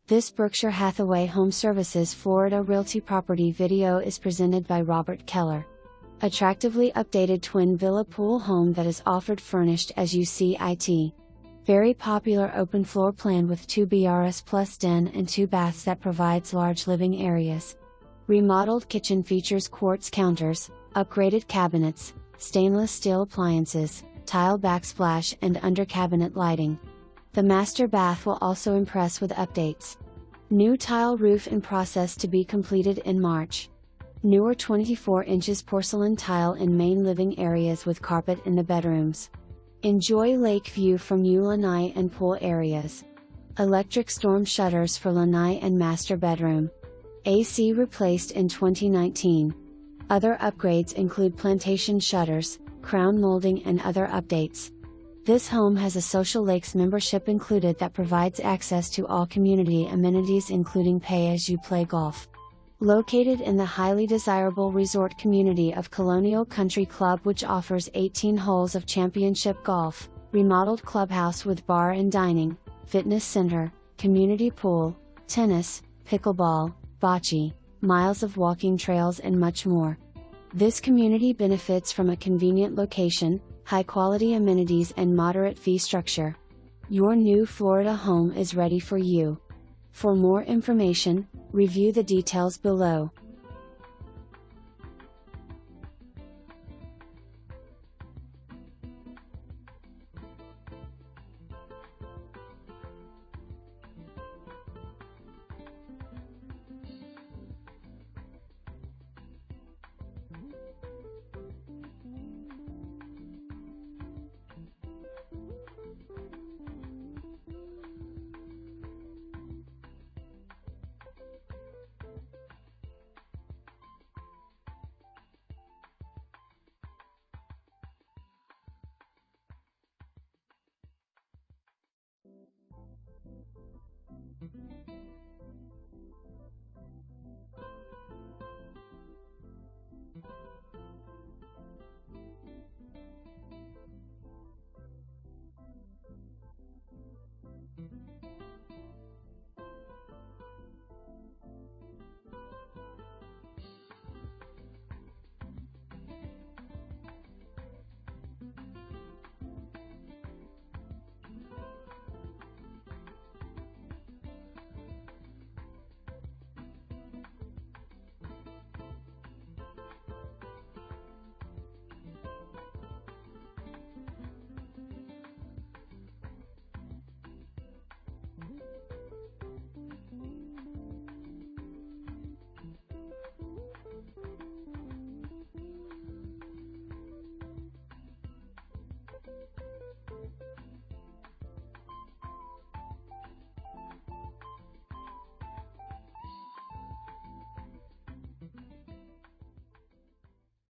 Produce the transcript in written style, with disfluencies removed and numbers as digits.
This Berkshire Hathaway HomeServices Florida Realty property video is presented by Robert Keller. Attractively updated twin villa pool home that is offered furnished as you see it. Very popular open floor plan with 2 BRS plus den and 2 baths that provides large living areas. Remodeled kitchen features quartz counters, upgraded cabinets, stainless steel appliances, tile backsplash and under cabinet lighting. The master bath will also impress with updates. New tile roof in process to be completed in March. Newer 24 inches porcelain tile in main living areas with carpet in the bedrooms. Enjoy lake view from lanai and pool areas. Electric storm shutters for lanai and master bedroom. AC replaced in 2019. Other upgrades include plantation shutters, crown molding and other updates. This home has a Social Lakes membership included that provides access to all community amenities including pay-as-you-play golf. Located in the highly desirable resort community of Colonial Country Club, which offers 18 holes of championship golf, remodeled clubhouse with bar and dining, fitness center, community pool, tennis, pickleball, bocce, miles of walking trails and much more. This community benefits from a convenient location, high-quality amenities and moderate fee structure. Your new Florida home is ready for you. For more information, review the details below.